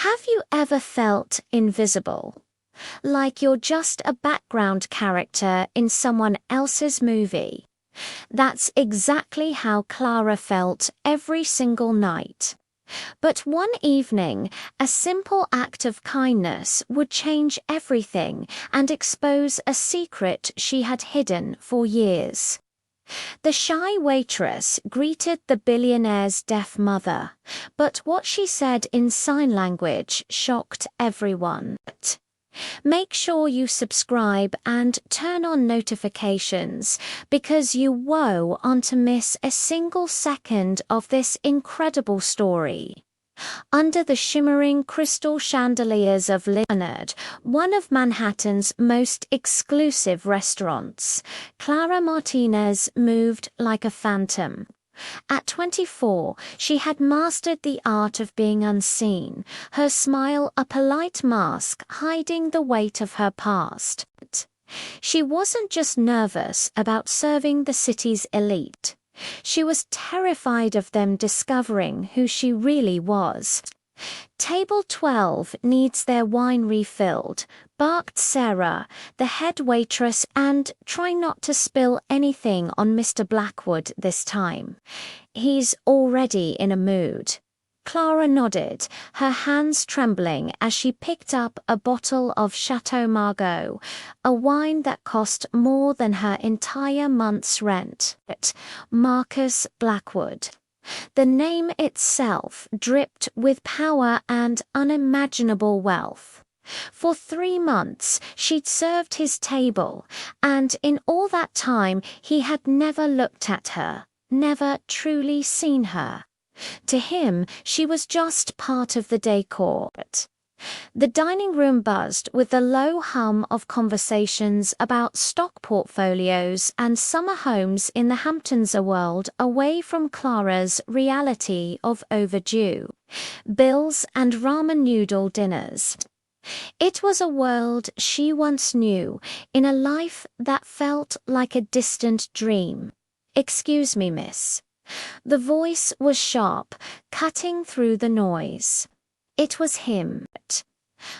Have you ever felt invisible? Like you're just a background character in someone else's movie? That's exactly how Clara felt every single night. But one evening, a simple act of kindness would change everything and expose a secret she had hidden for years. The shy waitress greeted the billionaire's deaf mother, but what she said in sign language shocked everyone. Make sure you subscribe and turn on notifications because you won't want to miss a single second of this incredible story. Under the shimmering crystal chandeliers of Billionaire, one of Manhattan's most exclusive restaurants, Clara Martinez moved like a phantom. At 24, she had mastered the art of being unseen, her smile a polite mask hiding the weight of her past. She wasn't just nervous about serving the city's elite. She was terrified of them discovering who she really was. "Table 12 needs their wine refilled," barked Sarah, the head waitress, "and try not to spill anything on Mr. Blackwood this time. He's already in a mood." Clara nodded, her hands trembling as she picked up a bottle of Chateau Margaux, a wine that cost more than her entire month's rent. Marcus Blackwood. The name itself dripped with power and unimaginable wealth. For 3 months she'd served his table, and in all that time he had never looked at her, never truly seen her. To him, she was just part of the decor. The dining room buzzed with the low hum of conversations about stock portfolios and summer homes in the Hamptons, a world away from Clara's reality of overdue bills and ramen noodle dinners. It was a world she once knew, in a life that felt like a distant dream. "Excuse me, miss." The voice was sharp, cutting through the noise. It was him.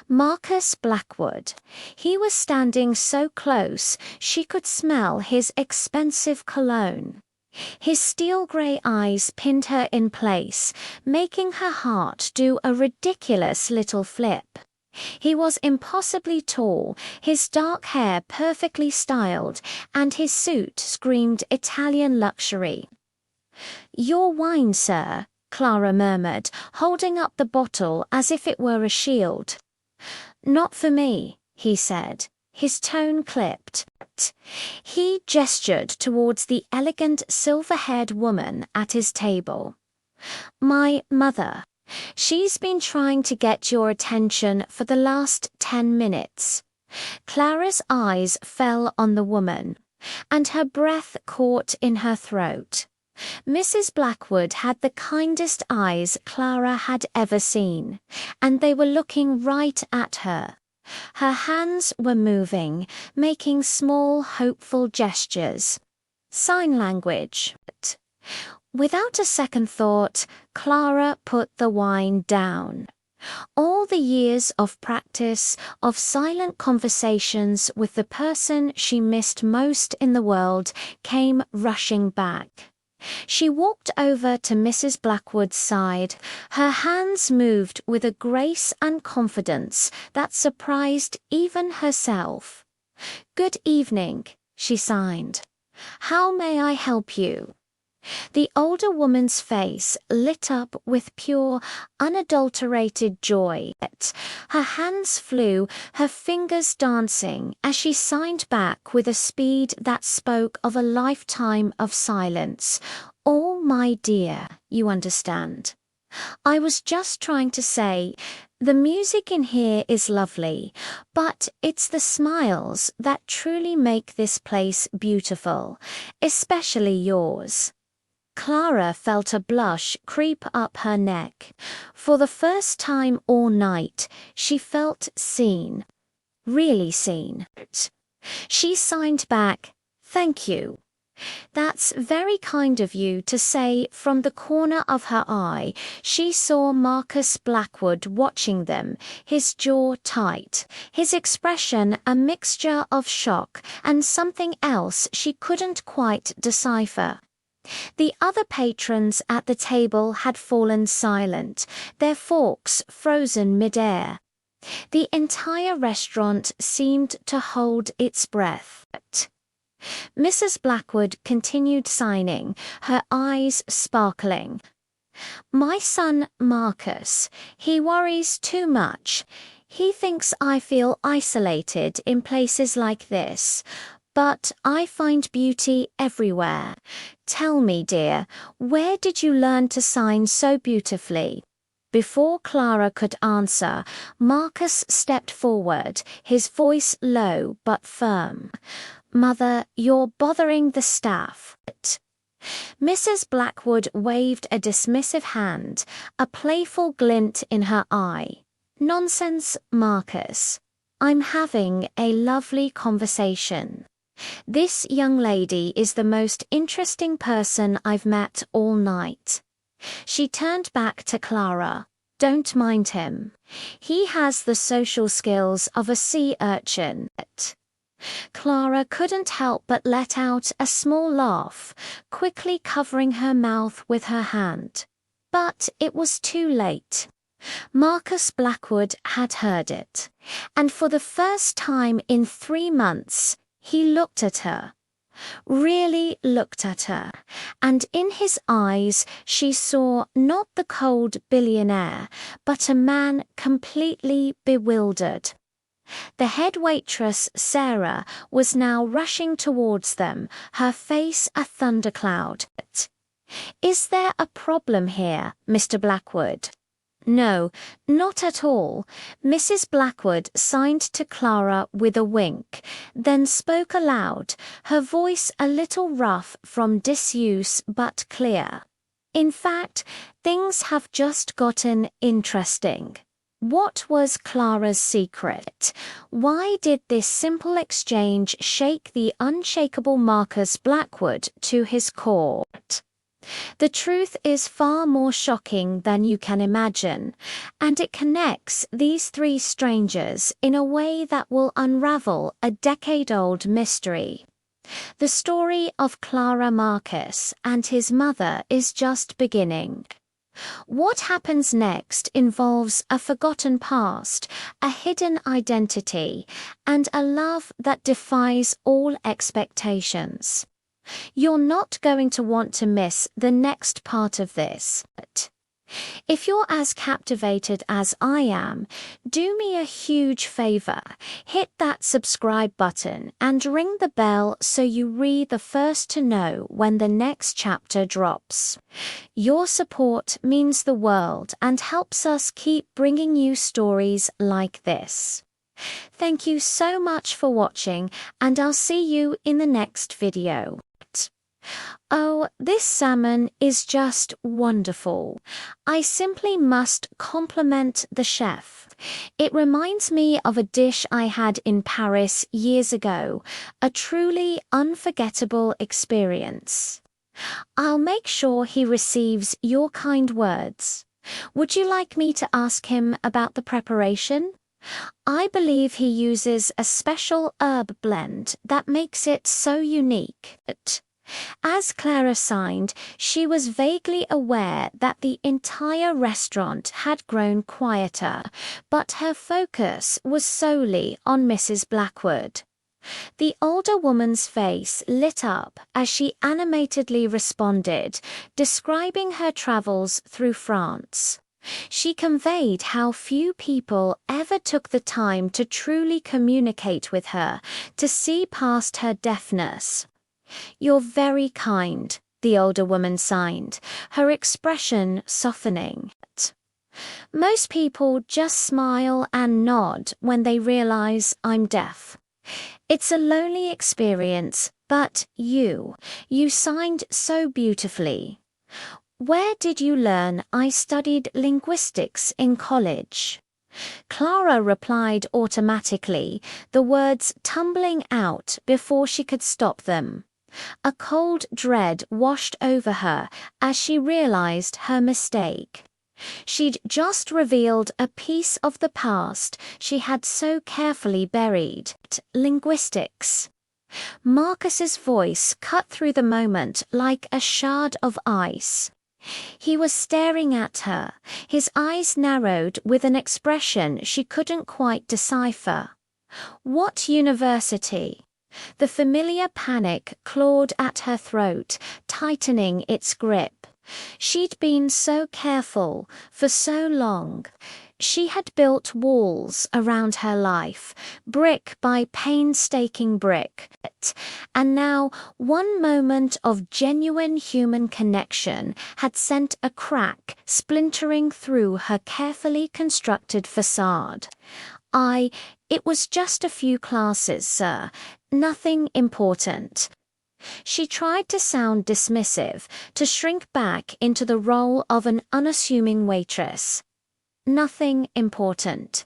Marcus Blackwood. He was standing so close she could smell his expensive cologne. His steel-grey eyes pinned her in place, making her heart do a ridiculous little flip. He was impossibly tall, his dark hair perfectly styled, and his suit screamed Italian luxury. "Your wine, sir," Clara murmured, holding up the bottle as if it were a shield. "Not for me," he said, his tone clipped. He gestured towards the elegant silver-haired woman at his table. "My mother. She's been trying to get your attention for the last 10 minutes. Clara's eyes fell on the woman, and her breath caught in her throat. Mrs. Blackwood had the kindest eyes Clara had ever seen, and they were looking right at her. Her hands were moving, making small, hopeful gestures. Sign language. Without a second thought, Clara put the wine down. All the years of practice, of silent conversations with the person she missed most in the world, came rushing back. She walked over to Mrs. Blackwood's side. Her hands moved with a grace and confidence that surprised even herself. "Good evening," she signed. "How may I help you?" The older woman's face lit up with pure, unadulterated joy. Her hands flew, her fingers dancing, as she signed back with a speed that spoke of a lifetime of silence. "Oh, my dear, you understand. I was just trying to say, the music in here is lovely, but it's the smiles that truly make this place beautiful, especially yours." Clara felt a blush creep up her neck. For the first time all night, she felt seen. Really seen. She signed back, "Thank you." That's very kind of you to say. From the corner of her eye, she saw Marcus Blackwood watching them, his jaw tight, his expression a mixture of shock and something else she couldn't quite decipher. The other patrons at the table had fallen silent, their forks frozen mid-air. The entire restaurant seemed to hold its breath. Mrs. Blackwood continued signing, her eyes sparkling. "My son Marcus, he worries too much. He thinks I feel isolated in places like this. But I find beauty everywhere. Tell me, dear, where did you learn to sign so beautifully?" Before Clara could answer, Marcus stepped forward, his voice low but firm. "Mother, you're bothering the staff." Mrs. Blackwood waved a dismissive hand, a playful glint in her eye. "Nonsense, Marcus. I'm having a lovely conversation. This young lady is the most interesting person I've met all night." She turned back to Clara. "Don't mind him. He has the social skills of a sea urchin." Clara couldn't help but let out a small laugh, quickly covering her mouth with her hand. But it was too late. Marcus Blackwood had heard it, and for the first time in 3 months, he looked at her. Really looked at her, and in his eyes she saw not the cold billionaire, but a man completely bewildered. The head waitress, Sarah, was now rushing towards them, her face a thundercloud. "Is there a problem here, Mr. Blackwood?" "No, not at all." Mrs. Blackwood signed to Clara with a wink, then spoke aloud, her voice a little rough from disuse but clear. "In fact, things have just gotten interesting." What was Clara's secret? Why did this simple exchange shake the unshakable Marcus Blackwood to his core? The truth is far more shocking than you can imagine, and it connects these 3 strangers in a way that will unravel a decade-old mystery. The story of Clara Marcus and his mother is just beginning. What happens next involves a forgotten past, a hidden identity, and a love that defies all expectations. You're not going to want to miss the next part of this. If you're as captivated as I am, do me a huge favor. Hit that subscribe button and ring the bell so you read the first to know when the next chapter drops. Your support means the world and helps us keep bringing you stories like this. Thank you so much for watching, and I'll see you in the next video. Oh, this salmon is just wonderful. I simply must compliment the chef. It reminds me of a dish I had in Paris years ago, a truly unforgettable experience. I'll make sure he receives your kind words. Would you like me to ask him about the preparation? I believe he uses a special herb blend that makes it so unique. As Clara signed, she was vaguely aware that the entire restaurant had grown quieter, but her focus was solely on Mrs. Blackwood. The older woman's face lit up as she animatedly responded, describing her travels through France. She conveyed how few people ever took the time to truly communicate with her, to see past her deafness. "You're very kind," the older woman signed, her expression softening. "Most people just smile and nod when they realize I'm deaf. It's a lonely experience, but you signed so beautifully. Where did you learn I studied linguistics in college?" Clara replied automatically, the words tumbling out before she could stop them. A cold dread washed over her as she realized her mistake. She'd just revealed a piece of the past she had so carefully buried: linguistics. Marcus's voice cut through the moment like a shard of ice. He was staring at her, his eyes narrowed with an expression she couldn't quite decipher. What university? The familiar panic clawed at her throat, tightening its grip. She'd been so careful for so long. She had built walls around her life, brick by painstaking brick, and now one moment of genuine human connection had sent a crack splintering through her carefully constructed facade. It was just a few classes, sir. Nothing important. She tried to sound dismissive, to shrink back into the role of an unassuming waitress. Nothing important.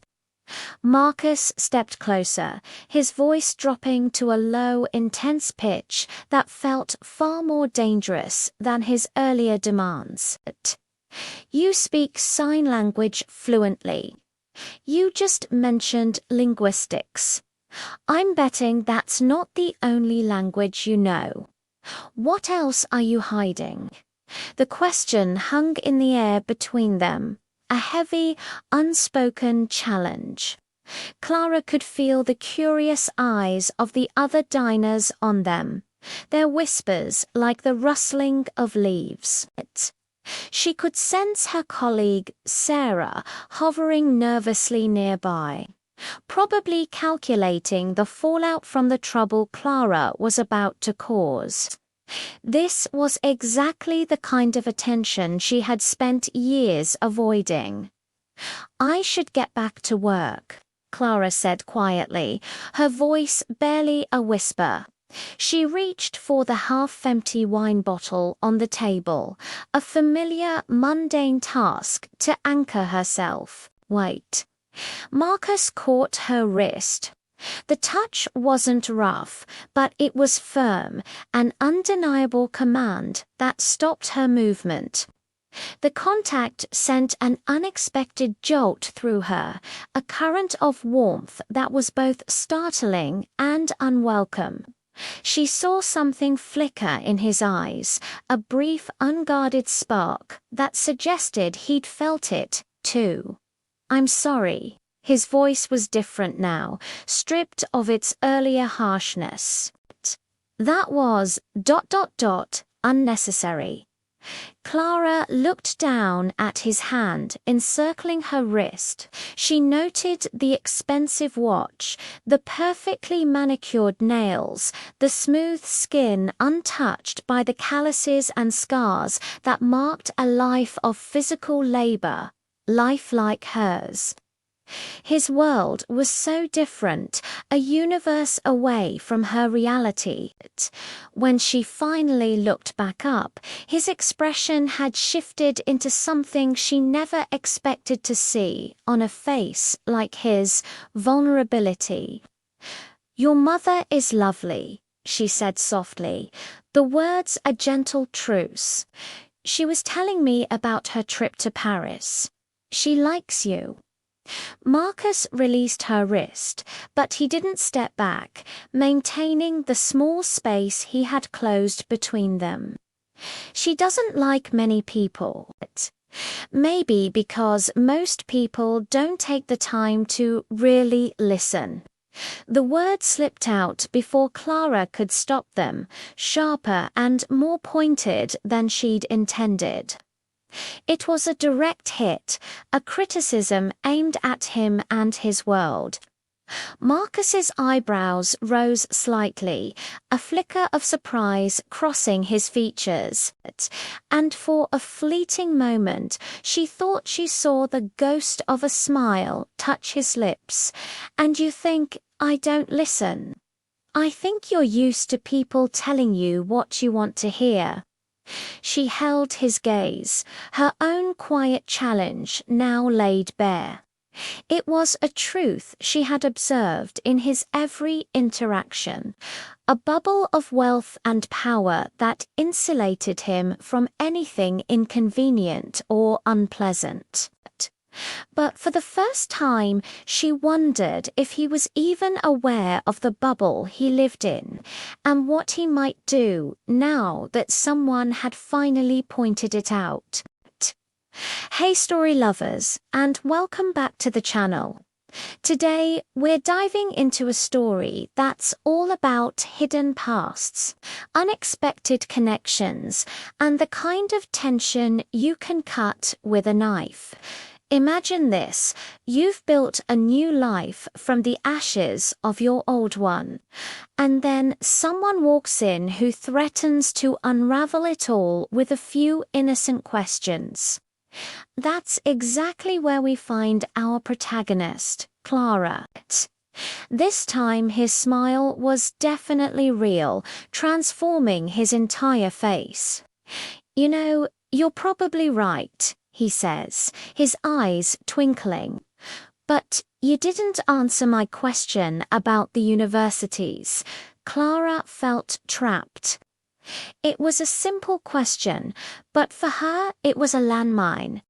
Marcus stepped closer, his voice dropping to a low, intense pitch that felt far more dangerous than his earlier demands. You speak sign language fluently. You just mentioned linguistics. I'm betting that's not the only language you know. What else are you hiding? The question hung in the air between them, a heavy, unspoken challenge. Clara could feel the curious eyes of the other diners on them, their whispers like the rustling of leaves. She could sense her colleague, Sarah, hovering nervously nearby, probably calculating the fallout from the trouble Clara was about to cause. This was exactly the kind of attention she had spent years avoiding. I should get back to work, Clara said quietly, her voice barely a whisper. She reached for the half-empty wine bottle on the table, a familiar, mundane task to anchor herself. Wait. Marcus caught her wrist. The touch wasn't rough, but it was firm, an undeniable command that stopped her movement. The contact sent an unexpected jolt through her, a current of warmth that was both startling and unwelcome. She saw something flicker in his eyes, a brief, unguarded spark that suggested he'd felt it, too. I'm sorry. His voice was different now, stripped of its earlier harshness. That was ... unnecessary. Clara looked down at his hand encircling her wrist. She noted the expensive watch, the perfectly manicured nails, the smooth skin untouched by the calluses and scars that marked a life of physical labor, life like hers. His world was so different, a universe away from her reality. When she finally looked back up, his expression had shifted into something she never expected to see on a face like his: vulnerability. Your mother is lovely, she said softly, the words a gentle truce. She was telling me about her trip to Paris. She likes you. Marcus released her wrist, but he didn't step back, maintaining the small space he had closed between them. She doesn't like many people. Maybe because most people don't take the time to really listen. The words slipped out before Clara could stop them, sharper and more pointed than she'd intended. It was a direct hit, a criticism aimed at him and his world. Marcus's eyebrows rose slightly, a flicker of surprise crossing his features, and for a fleeting moment she thought she saw the ghost of a smile touch his lips. And you think I don't listen? I think you're used to people telling you what you want to hear. She held his gaze, her own quiet challenge now laid bare. It was a truth she had observed in his every interaction, a bubble of wealth and power that insulated him from anything inconvenient or unpleasant. But for the first time, she wondered if he was even aware of the bubble he lived in, and what he might do now that someone had finally pointed it out. Hey story lovers, and welcome back to the channel. Today, we're diving into a story that's all about hidden pasts, unexpected connections, and the kind of tension you can cut with a knife. Imagine this: you've built a new life from the ashes of your old one, and then someone walks in who threatens to unravel it all with a few innocent questions. That's exactly where we find our protagonist, Clara. This time his smile was definitely real, transforming his entire face. "You know, you're probably right," he says, his eyes twinkling. "But you didn't answer my question about the universities." Clara felt trapped. It was a simple question, but for her it was a landmine.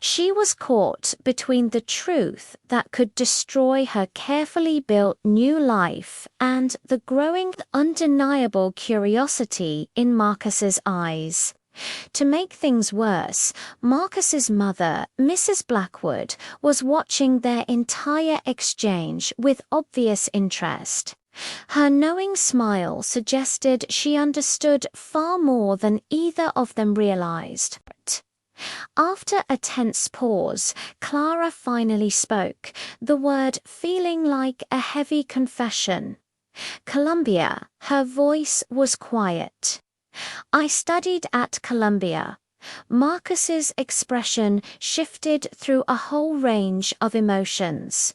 She was caught between the truth that could destroy her carefully built new life and the growing, undeniable curiosity in Marcus's eyes. To make things worse, Marcus's mother, Mrs. Blackwood, was watching their entire exchange with obvious interest. Her knowing smile suggested she understood far more than either of them realized. After a tense pause, Clara finally spoke, the word feeling like a heavy confession. "Columbia." Her voice was quiet. "I studied at Columbia." Marcus's expression shifted through a whole range of emotions.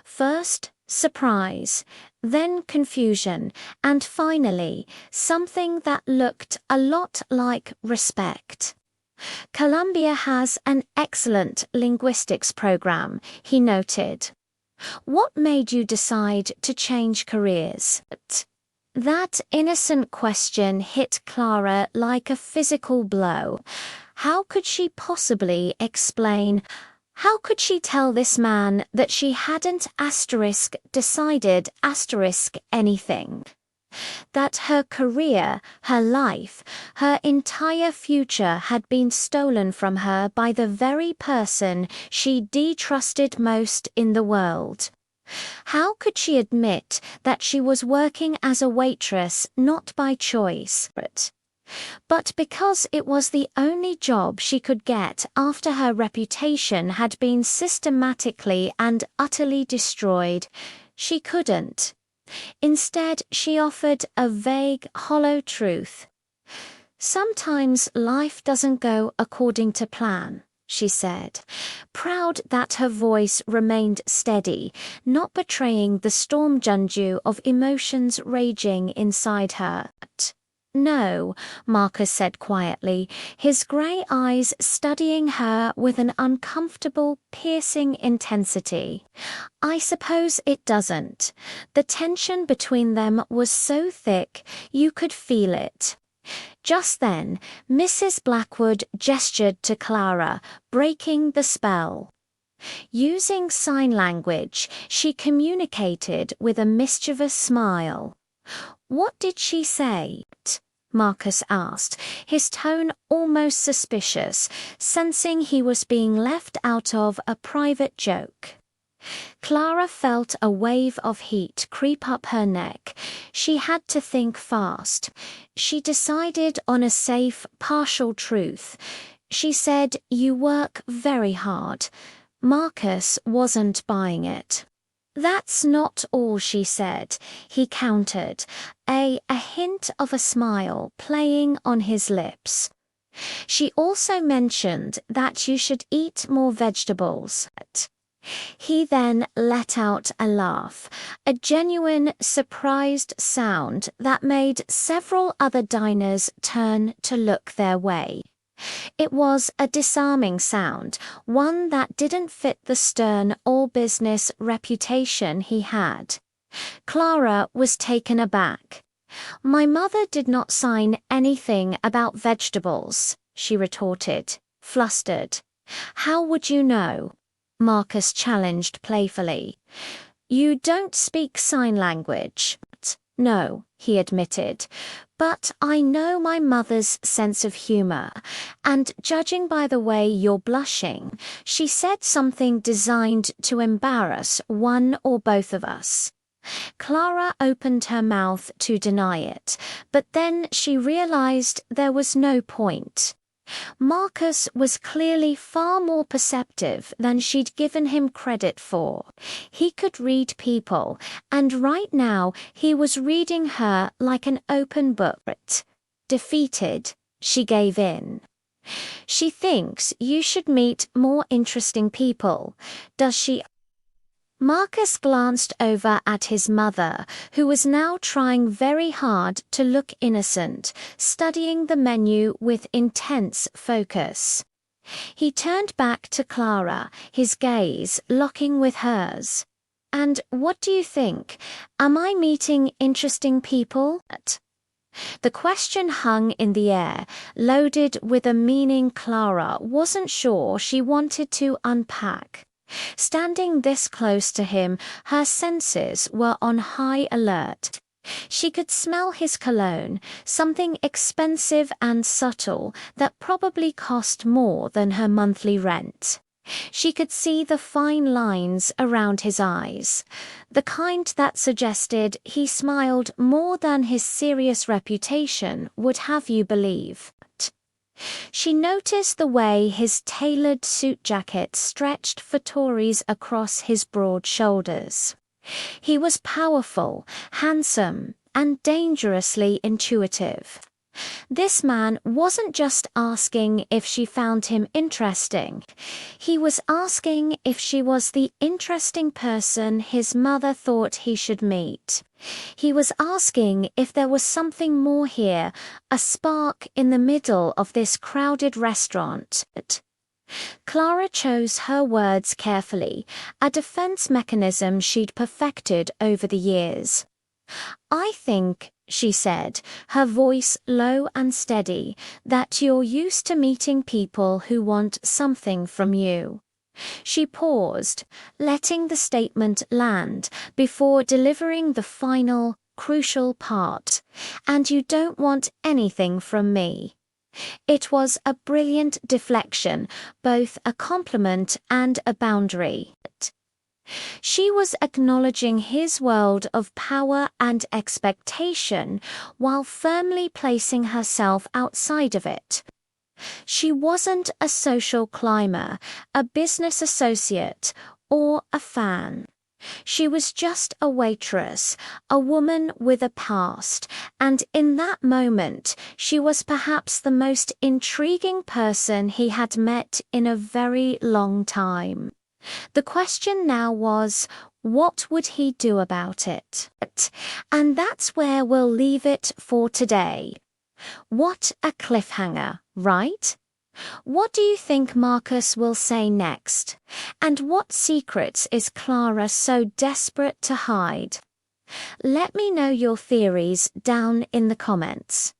First, surprise, then confusion, and finally, something that looked a lot like respect. "Columbia has an excellent linguistics program," he noted. "What made you decide to change careers?" That innocent question hit Clara like a physical blow. How could she possibly explain? How could she tell this man that she hadn't decided anything? That her career, her life, her entire future had been stolen from her by the very person she distrusted most in the world? How could she admit that she was working as a waitress not by choice, but because it was the only job she could get after her reputation had been systematically and utterly destroyed? She couldn't. Instead, she offered a vague, hollow truth. "Sometimes life doesn't go according to plan," she said, proud that her voice remained steady, not betraying the storm junju of emotions raging inside her. "No," Marcus said quietly, his grey eyes studying her with an uncomfortable, piercing intensity. "I suppose it doesn't." The tension between them was so thick you could feel it. Just then, Mrs. Blackwood gestured to Clara, breaking the spell. Using sign language, she communicated with a mischievous smile. "What did she say?" Marcus asked, his tone almost suspicious, sensing he was being left out of a private joke. Clara felt a wave of heat creep up her neck. She had to think fast. She decided on a safe, partial truth. She said, "You work very hard." Marcus wasn't buying it. "That's not all she said," he countered, a hint of a smile playing on his lips. "She also mentioned that you should eat more vegetables." He then let out a laugh, a genuine, surprised sound that made several other diners turn to look their way. It was a disarming sound, one that didn't fit the stern all-business reputation he had. Clara was taken aback. "My mother did not sign anything about vegetables," she retorted, flustered. "How would you know?" Marcus challenged playfully. "You don't speak sign language." "No," he admitted, "but I know my mother's sense of humor, and judging by the way you're blushing, she said something designed to embarrass one or both of us." Clara opened her mouth to deny it, but then she realized there was no point. Marcus was clearly far more perceptive than she'd given him credit for. He could read people, and right now he was reading her like an open book. Defeated, she gave in. "She thinks you should meet more interesting people, does she?" Marcus glanced over at his mother, who was now trying very hard to look innocent, studying the menu with intense focus. He turned back to Clara, his gaze locking with hers. "And what do you think? Am I meeting interesting people?" The question hung in the air, loaded with a meaning Clara wasn't sure she wanted to unpack. Standing this close to him, her senses were on high alert. She could smell his cologne, something expensive and subtle that probably cost more than her monthly rent. She could see the fine lines around his eyes, the kind that suggested he smiled more than his serious reputation would have you believe. She noticed the way his tailored suit jacket stretched for Tories across his broad shoulders. He was powerful, handsome, and dangerously intuitive. This man wasn't just asking if she found him interesting. He was asking if she was the interesting person his mother thought he should meet. He was asking if there was something more here, a spark in the middle of this crowded restaurant. Clara chose her words carefully, a defense mechanism she'd perfected over the years. "I think," she said, her voice low and steady, "that you're used to meeting people who want something from you." She paused, letting the statement land before delivering the final, crucial part. "And you don't want anything from me." It was a brilliant deflection, both a compliment and a boundary. She was acknowledging his world of power and expectation while firmly placing herself outside of it. She wasn't a social climber, a business associate, or a fan. She was just a waitress, a woman with a past, and in that moment she was perhaps the most intriguing person he had met in a very long time. The question now was, what would he do about it? And that's where we'll leave it for today. What a cliffhanger, right? What do you think Marcus will say next? And what secrets is Clara so desperate to hide? Let me know your theories down in the comments.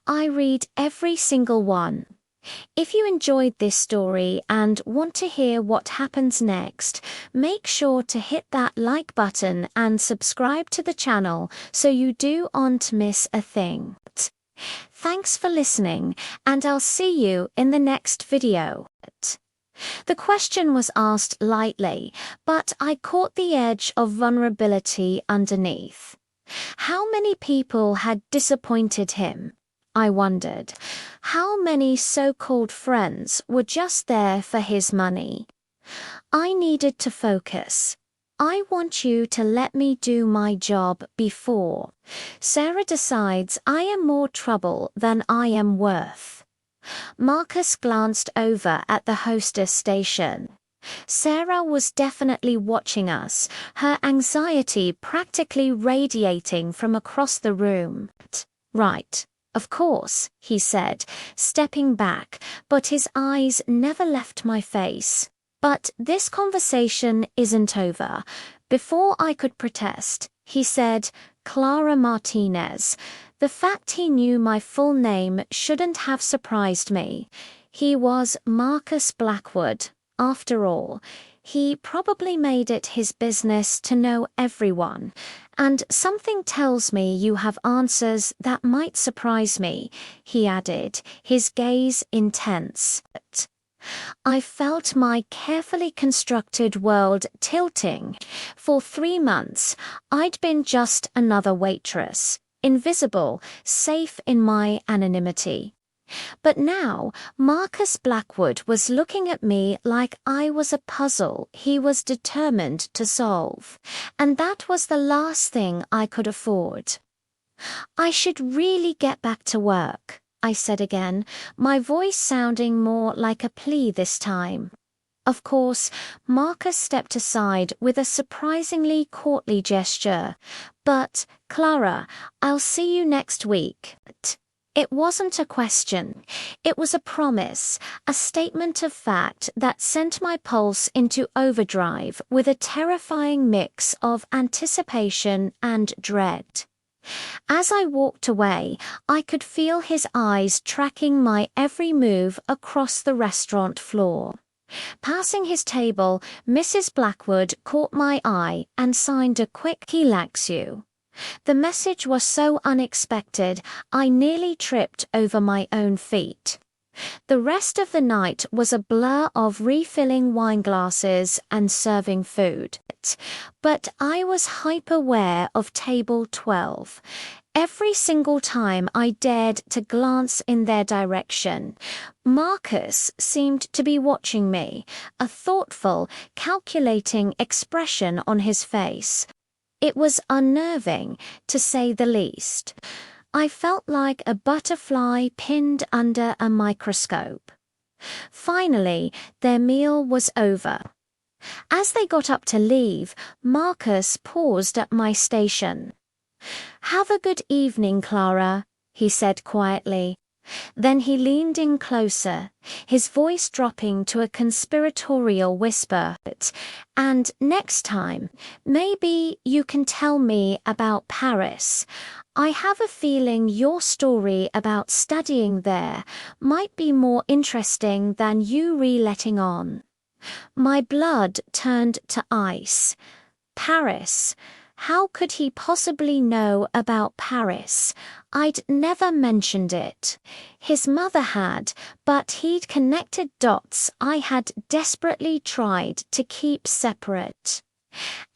I read every single one. If you enjoyed this story and want to hear what happens next, make sure to hit that like button and subscribe to the channel so you don't miss a thing. Thanks for listening, and I'll see you in the next video. The question was asked lightly, but I caught the edge of vulnerability underneath. How many people had disappointed him? I wondered. How many so-called friends were just there for his money? I needed to focus. I want you to let me do my job before Sarah decides I am more trouble than I am worth. Marcus glanced over at the hostess station. Sarah was definitely watching us, her anxiety practically radiating from across the room. Right. Of course, he said, stepping back, but his eyes never left my face. But this conversation isn't over. Before I could protest, he said, Clara Martinez. The fact he knew my full name shouldn't have surprised me. He was Marcus Blackwood, after all. He probably made it his business to know everyone, and something tells me you have answers that might surprise me, he added, his gaze intense. I felt my carefully constructed world tilting. For 3 months, I'd been just another waitress, invisible, safe in my anonymity. But now, Marcus Blackwood was looking at me like I was a puzzle he was determined to solve, and that was the last thing I could afford. I should really get back to work, I said again, my voice sounding more like a plea this time. Of course, Marcus stepped aside with a surprisingly courtly gesture. But, Clara, I'll see you next week. It wasn't a question. It was a promise, a statement of fact that sent my pulse into overdrive with a terrifying mix of anticipation and dread. As I walked away, I could feel his eyes tracking my every move across the restaurant floor. Passing his table, Mrs. Blackwood caught my eye and signed a quick "He likes you." The message was so unexpected, I nearly tripped over my own feet. The rest of the night was a blur of refilling wine glasses and serving food. But I was hyper-aware of table 12. Every single time I dared to glance in their direction, Marcus seemed to be watching me, a thoughtful, calculating expression on his face. It was unnerving, to say the least. I felt like a butterfly pinned under a microscope. Finally, their meal was over. As they got up to leave, Marcus paused at my station. "Have a good evening, Clara," he said quietly. Then he leaned in closer, his voice dropping to a conspiratorial whisper. "And next time, maybe you can tell me about Paris. I have a feeling your story about studying there might be more interesting than you letting on." My blood turned to ice. Paris. How could he possibly know about Paris? I'd never mentioned it. His mother had, but he'd connected dots I had desperately tried to keep separate.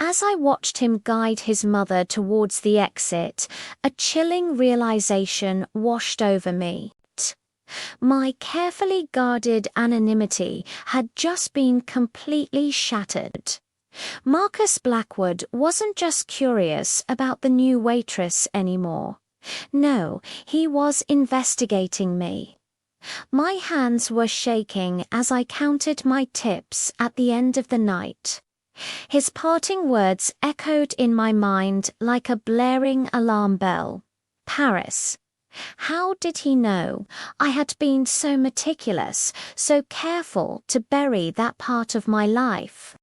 As I watched him guide his mother towards the exit, a chilling realization washed over me. My carefully guarded anonymity had just been completely shattered. Marcus Blackwood wasn't just curious about the new waitress anymore. No, he was investigating me. My hands were shaking as I counted my tips at the end of the night. His parting words echoed in my mind like a blaring alarm bell. Paris. How did he know I had been so meticulous, so careful to bury that part of my life?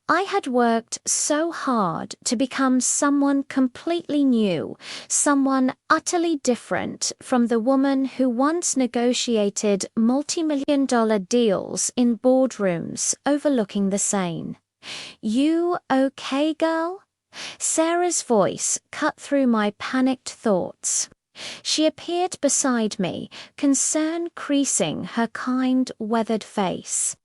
I had worked so hard to become someone completely new, someone utterly different from the woman who once negotiated multi-million-dollar deals in boardrooms overlooking the Seine. "You okay, girl?" Sarah's voice cut through my panicked thoughts. She appeared beside me, concern creasing her kind, weathered face.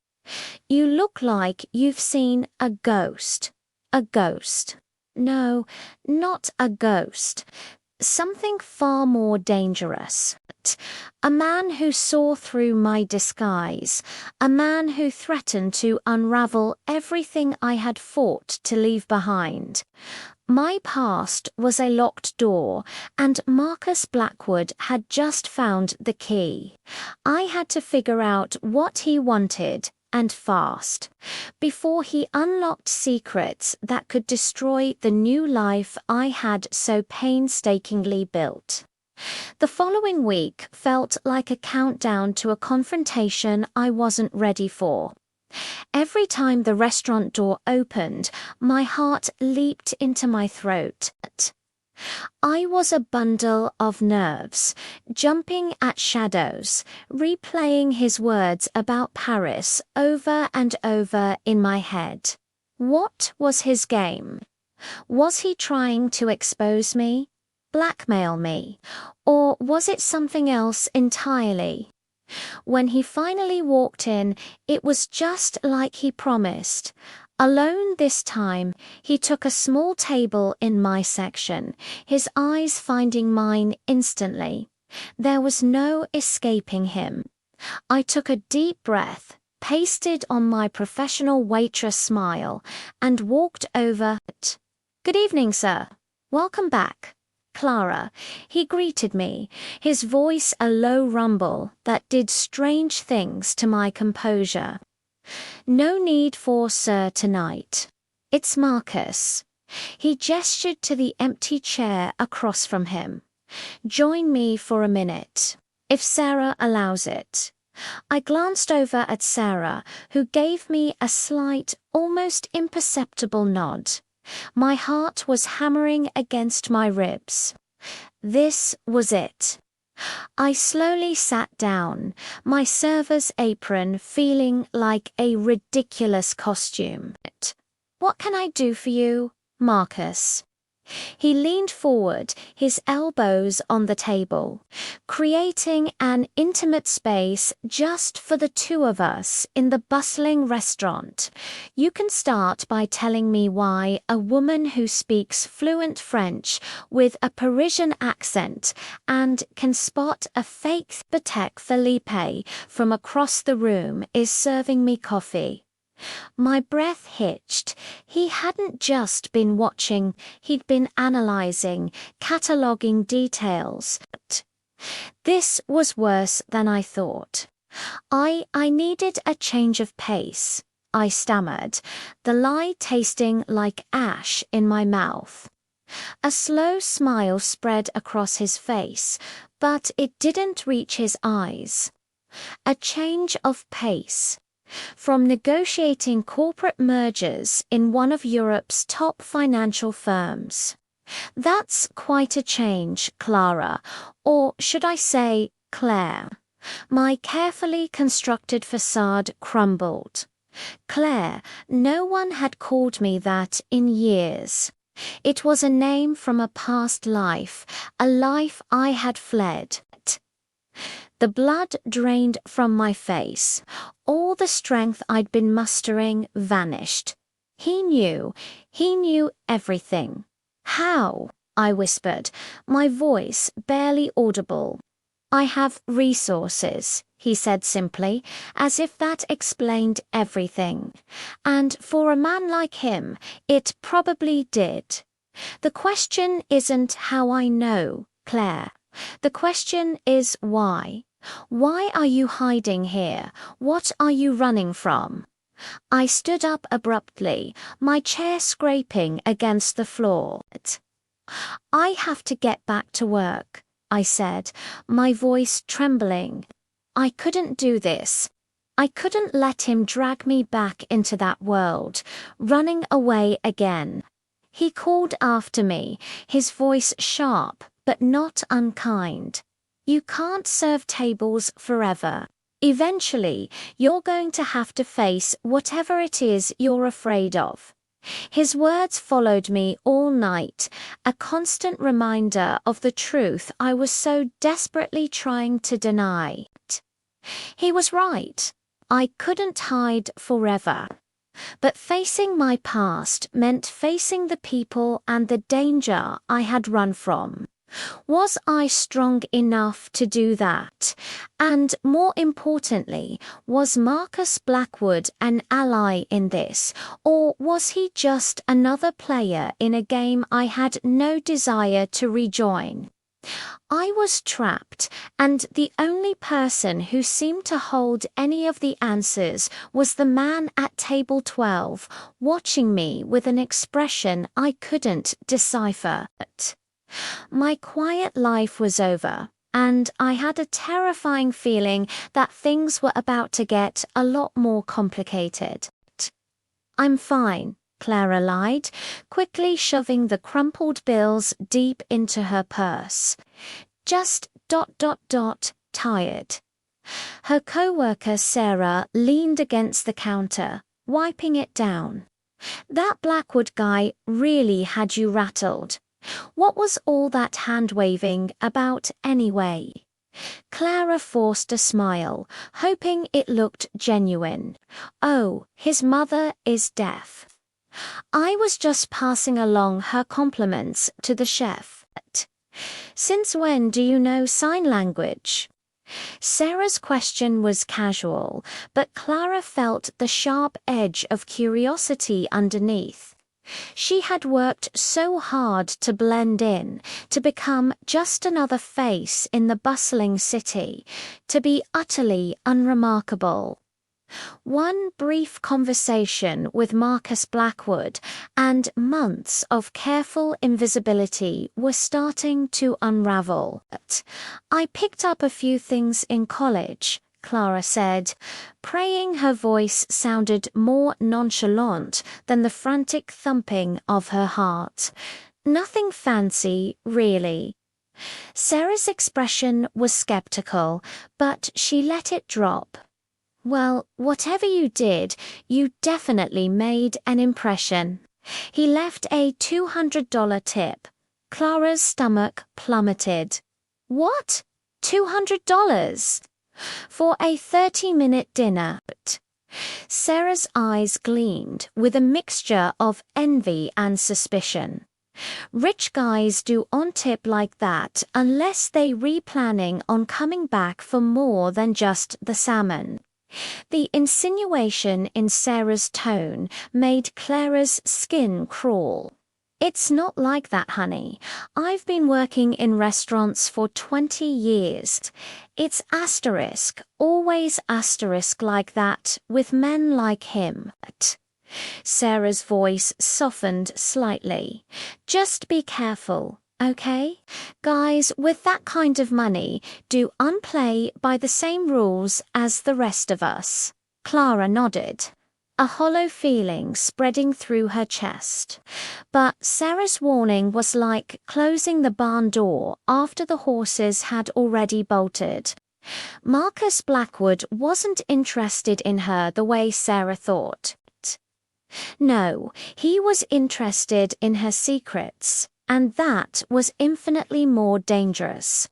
"You look like you've seen a ghost." "A ghost?" "No, not a ghost. Something far more dangerous. A man who saw through my disguise. A man who threatened to unravel everything I had fought to leave behind. My past was a locked door, and Marcus Blackwood had just found the key. I had to figure out what he wanted, and fast, before he unlocked secrets that could destroy the new life I had so painstakingly built. The following week felt like a countdown to a confrontation I wasn't ready for. Every time the restaurant door opened, my heart leaped into my throat. I was a bundle of nerves, jumping at shadows, replaying his words about Paris over and over in my head. What was his game? Was he trying to expose me, blackmail me, or was it something else entirely? When he finally walked in, it was just like he promised. Alone this time, he took a small table in my section, his eyes finding mine instantly. There was no escaping him. I took a deep breath, pasted on my professional waitress smile, and walked over. "Good evening, sir. Welcome back. Clara," he greeted me, his voice a low rumble that did strange things to my composure. "No need for sir tonight. It's Marcus." He gestured to the empty chair across from him. "Join me for a minute, if Sarah allows it." I glanced over at Sarah, who gave me a slight, almost imperceptible nod. My heart was hammering against my ribs. This was it. I slowly sat down, my server's apron feeling like a ridiculous costume. "What can I do for you, Marcus?" He leaned forward, his elbows on the table, creating an intimate space just for the two of us in the bustling restaurant. "You can start by telling me why a woman who speaks fluent French with a Parisian accent and can spot a fake Patek Philippe from across the room is serving me coffee." My breath hitched. He hadn't just been watching, he'd been analyzing, cataloging details. This was worse than I thought. I needed a change of pace, I stammered, the lie tasting like ash in my mouth. A slow smile spread across his face, but it didn't reach his eyes. A change of pace. From negotiating corporate mergers in one of Europe's top financial firms. That's quite a change, Clara, or should I say, Claire. My carefully constructed facade crumbled. Claire, no one had called me that in years. It was a name from a past life, a life I had fled. The blood drained from my face. All the strength I'd been mustering vanished. He knew everything. "How?" I whispered, my voice barely audible. "I have resources," he said simply, as if that explained everything. And for a man like him, it probably did. "The question isn't how I know, Claire. The question is why. Why are you hiding here? What are you running from?" I stood up abruptly, my chair scraping against the floor. "I have to get back to work," I said, my voice trembling. I couldn't do this. I couldn't let him drag me back into that world, running away again. He called after me, his voice sharp but not unkind. "You can't serve tables forever. Eventually, you're going to have to face whatever it is you're afraid of." His words followed me all night, a constant reminder of the truth I was so desperately trying to deny. He was right. I couldn't hide forever. But facing my past meant facing the people and the danger I had run from. Was I strong enough to do that? And more importantly, was Marcus Blackwood an ally in this, or was he just another player in a game I had no desire to rejoin? I was trapped, and the only person who seemed to hold any of the answers was the man at table 12, watching me with an expression I couldn't decipher. My quiet life was over, and I had a terrifying feeling that things were about to get a lot more complicated. I'm fine, Clara lied, quickly shoving the crumpled bills deep into her purse. Just ... tired. Her co-worker Sarah leaned against the counter, wiping it down. That Blackwood guy really had you rattled. What was all that hand-waving about anyway? Clara forced a smile, hoping it looked genuine. Oh, his mother is deaf. I was just passing along her compliments to the chef. Since when do you know sign language? Sarah's question was casual, but Clara felt the sharp edge of curiosity underneath. She had worked so hard to blend in, to become just another face in the bustling city, to be utterly unremarkable. One brief conversation with Marcus Blackwood and months of careful invisibility were starting to unravel. I picked up a few things in college, Clara said, praying her voice sounded more nonchalant than the frantic thumping of her heart. Nothing fancy, really. Sarah's expression was skeptical, but she let it drop. Well, whatever you did, you definitely made an impression. He left a $200 tip. Clara's stomach plummeted. What? $200? For a 30-minute dinner. Sarah's eyes gleamed with a mixture of envy and suspicion. Rich guys do on tip like that unless they replanning on coming back for more than just the salmon. The insinuation in Sarah's tone made Clara's skin crawl. It's not like that, honey. I've been working in restaurants for 20 years. It's asterisk, always asterisk like that, with men like him. Sarah's voice softened slightly. Just be careful, okay? Guys with that kind of money do unplay by the same rules as the rest of us. Clara nodded, a hollow feeling spreading through her chest. But Sarah's warning was like closing the barn door after the horses had already bolted. Marcus Blackwood wasn't interested in her the way Sarah thought. No, he was interested in her secrets, and that was infinitely more dangerous.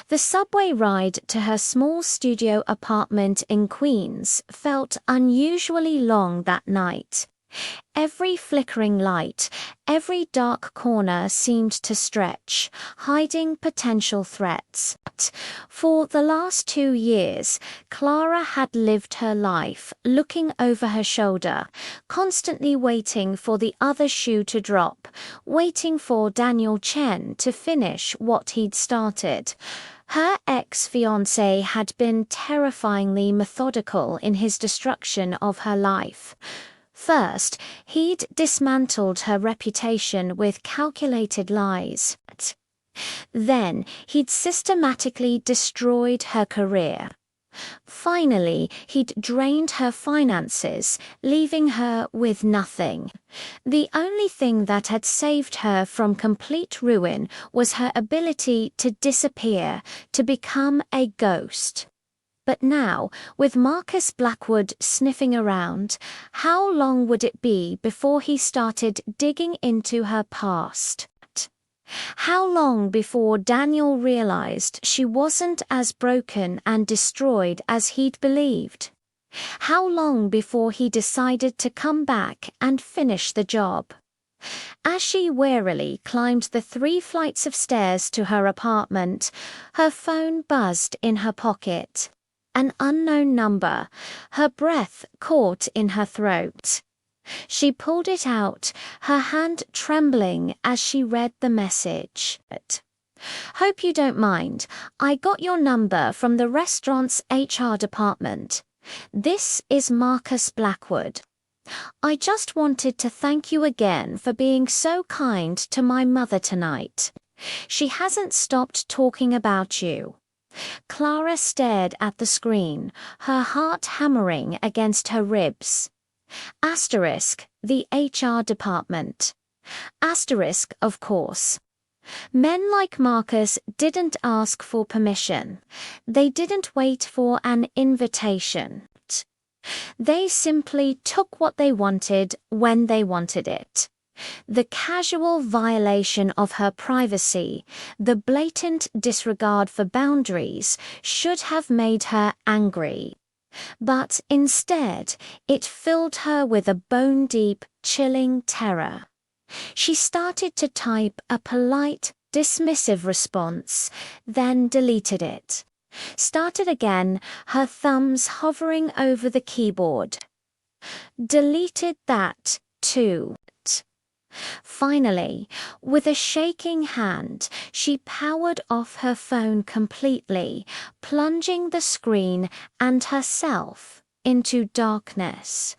The subway ride to her small studio apartment in Queens felt unusually long that night. Every flickering light, every dark corner seemed to stretch, hiding potential threats. For the last 2 years, Clara had lived her life looking over her shoulder, constantly waiting for the other shoe to drop, waiting for Daniel Chen to finish what he'd started. Her ex-fiancé had been terrifyingly methodical in his destruction of her life. First, he'd dismantled her reputation with calculated lies. Then, he'd systematically destroyed her career. Finally, he'd drained her finances, leaving her with nothing. The only thing that had saved her from complete ruin was her ability to disappear, to become a ghost. But now, with Marcus Blackwood sniffing around, how long would it be before he started digging into her past? How long before Daniel realized she wasn't as broken and destroyed as he'd believed? How long before he decided to come back and finish the job? As she wearily climbed the 3 flights of stairs to her apartment, her phone buzzed in her pocket. An unknown number, her breath caught in her throat. She pulled it out, her hand trembling as she read the message. Hope you don't mind. I got your number from the restaurant's HR department. This is Marcus Blackwood. I just wanted to thank you again for being so kind to my mother tonight. She hasn't stopped talking about you. Clara stared at the screen, her heart hammering against her ribs. Asterisk, the HR department. Asterisk, of course. Men like Marcus didn't ask for permission. They didn't wait for an invitation. They simply took what they wanted when they wanted it. The casual violation of her privacy, the blatant disregard for boundaries, should have made her angry. But instead, it filled her with a bone-deep, chilling terror. She started to type a polite, dismissive response, then deleted it. Started again, her thumbs hovering over the keyboard. Deleted that, too. Finally, with a shaking hand, she powered off her phone completely, plunging the screen and herself into darkness.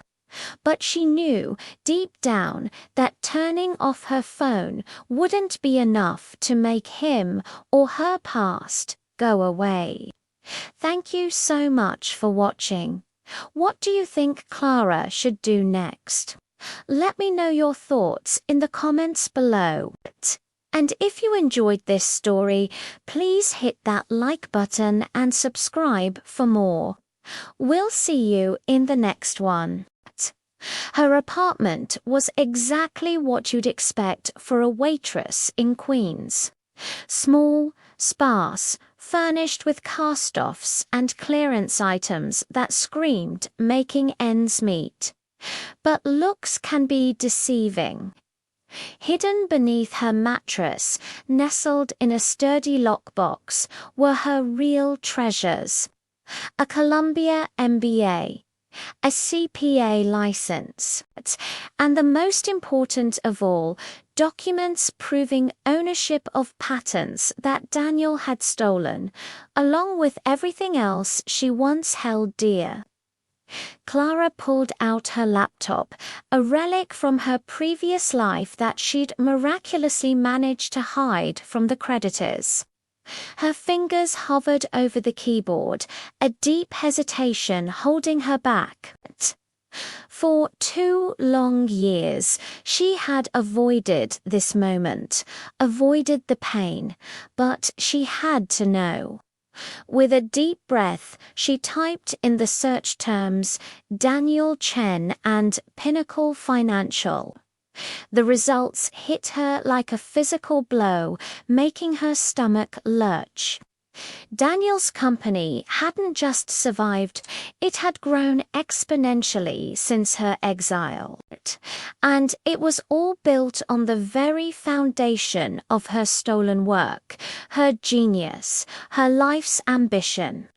But she knew, deep down, that turning off her phone wouldn't be enough to make him or her past go away. Thank you so much for watching. What do you think Clara should do next? Let me know your thoughts in the comments below. And if you enjoyed this story, please hit that like button and subscribe for more. We'll see you in the next one. Her apartment was exactly what you'd expect for a waitress in Queens. Small, sparse, furnished with cast-offs and clearance items that screamed making ends meet. But looks can be deceiving. Hidden beneath her mattress, nestled in a sturdy lockbox, were her real treasures. A Columbia MBA, a CPA license, and the most important of all, documents proving ownership of patents that Daniel had stolen, along with everything else she once held dear. Clara pulled out her laptop, a relic from her previous life that she'd miraculously managed to hide from the creditors. Her fingers hovered over the keyboard, a deep hesitation holding her back. For 2 long years, she had avoided this moment, avoided the pain, but she had to know. With a deep breath, she typed in the search terms Daniel Chen and Pinnacle Financial. The results hit her like a physical blow, making her stomach lurch. Daniel's company hadn't just survived, it had grown exponentially since her exile. And it was all built on the very foundation of her stolen work, her genius, her life's ambition.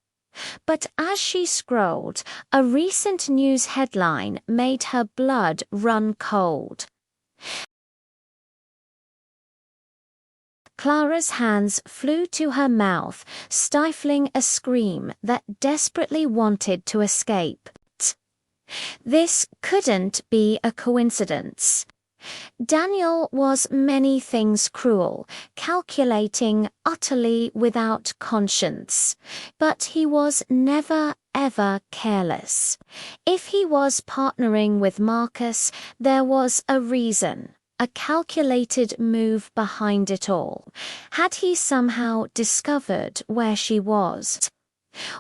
But as she scrolled, a recent news headline made her blood run cold. Clara's hands flew to her mouth, stifling a scream that desperately wanted to escape. This couldn't be a coincidence. Daniel was many things cruel, calculating, utterly without conscience. But he was never, ever careless. If he was partnering with Marcus, there was a reason. A calculated move behind it all. Had he somehow discovered where she was?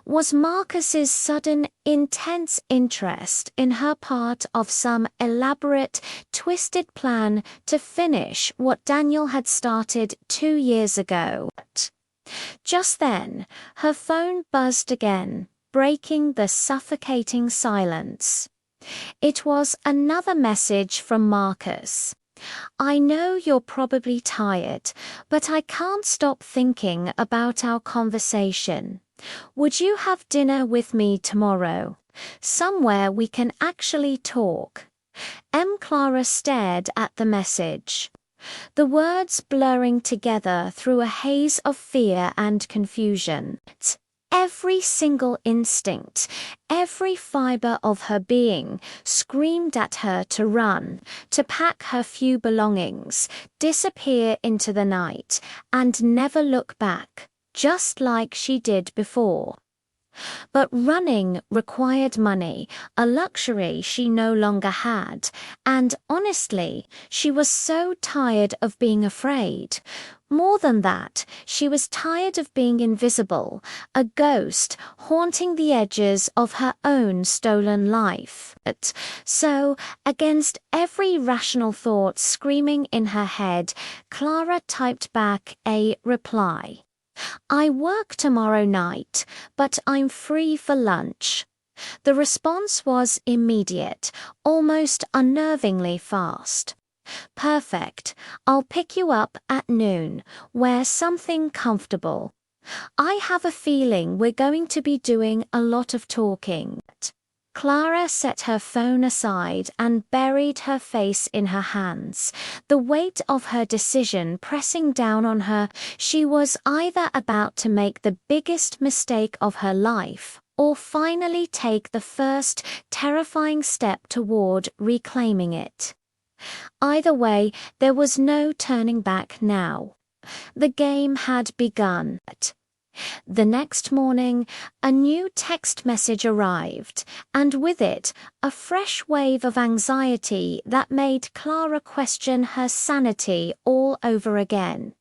Was Marcus's sudden, intense interest in her part of some elaborate, twisted plan to finish what Daniel had started 2 years ago? Just then, her phone buzzed again, breaking the suffocating silence. It was another message from Marcus. I know you're probably tired, but I can't stop thinking about our conversation. Would you have dinner with me tomorrow? Somewhere we can actually talk. Clara stared at the message. The words blurring together through a haze of fear and confusion. Every single instinct, every fiber of her being screamed at her to run, to pack her few belongings, disappear into the night, and never look back, just like she did before. But running required money, a luxury she no longer had, and honestly, she was so tired of being afraid. More than that, she was tired of being invisible, a ghost haunting the edges of her own stolen life. So, against every rational thought screaming in her head, Clara typed back a reply. I work tomorrow night, but I'm free for lunch. The response was immediate, almost unnervingly fast. Perfect. I'll pick you up at noon. Wear something comfortable. I have a feeling we're going to be doing a lot of talking. Clara set her phone aside and buried her face in her hands, the weight of her decision pressing down on her. She was either about to make the biggest mistake of her life, or finally take the first terrifying step toward reclaiming it. Either way, there was no turning back now. The game had begun. The next morning, a new text message arrived, and with it, a fresh wave of anxiety that made Clara question her sanity all over again.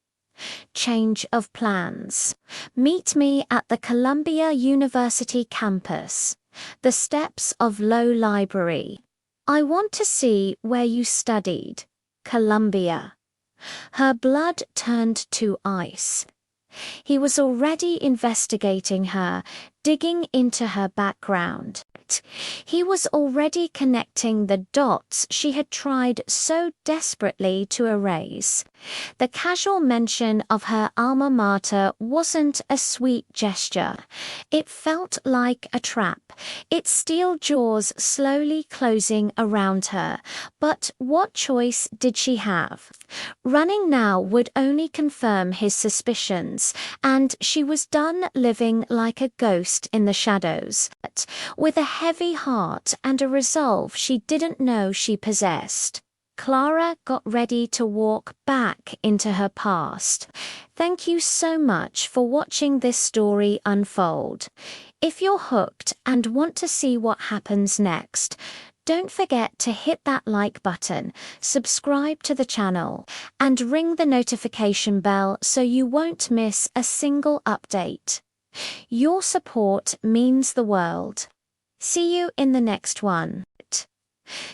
Change of plans. Meet me at the Columbia University campus. The steps of Low Library. I want to see where you studied. Columbia. Her blood turned to ice. He was already investigating her, digging into her background. He was already connecting the dots she had tried so desperately to erase. The casual mention of her alma mater wasn't a sweet gesture. It felt like a trap, its steel jaws slowly closing around her. But what choice did she have? Running now would only confirm his suspicions, and she was done living like a ghost in the shadows, with a heavy heart and a resolve she didn't know she possessed. Clara got ready to walk back into her past. Thank you so much for watching this story unfold. If you're hooked and want to see what happens next, don't forget to hit that like button, subscribe to the channel, and ring the notification bell so you won't miss a single update. Your support means the world. See you in the next one.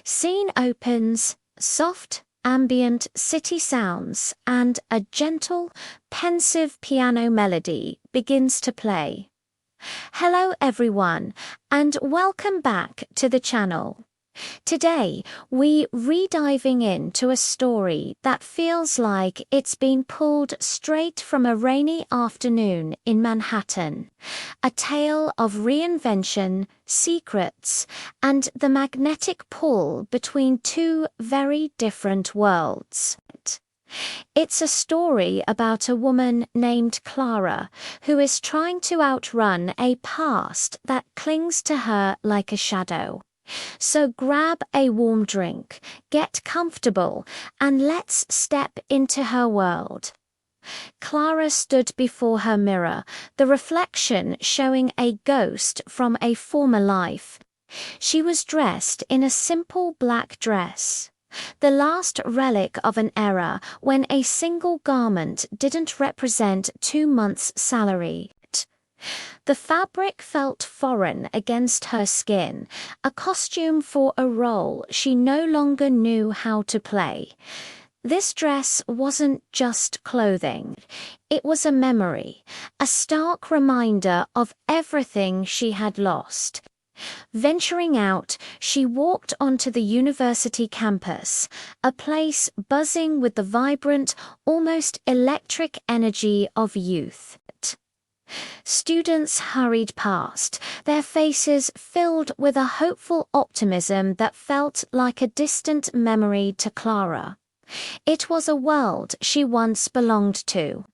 Scene opens, soft, ambient city sounds, and a gentle, pensive piano melody begins to play. Hello everyone, and welcome back to the channel. Today, we're re-diving into a story that feels like it's been pulled straight from a rainy afternoon in Manhattan. A tale of reinvention, secrets, and the magnetic pull between two very different worlds. It's a story about a woman named Clara who is trying to outrun a past that clings to her like a shadow. So grab a warm drink, get comfortable, and let's step into her world. Clara stood before her mirror, the reflection showing a ghost from a former life. She was dressed in a simple black dress, the last relic of an era when a single garment didn't represent 2 months' salary. The fabric felt foreign against her skin, a costume for a role she no longer knew how to play. This dress wasn't just clothing. It was a memory, a stark reminder of everything she had lost. Venturing out, she walked onto the university campus, a place buzzing with the vibrant, almost electric energy of youth. Students hurried past, their faces filled with a hopeful optimism that felt like a distant memory to Clara. It was a world she once belonged to,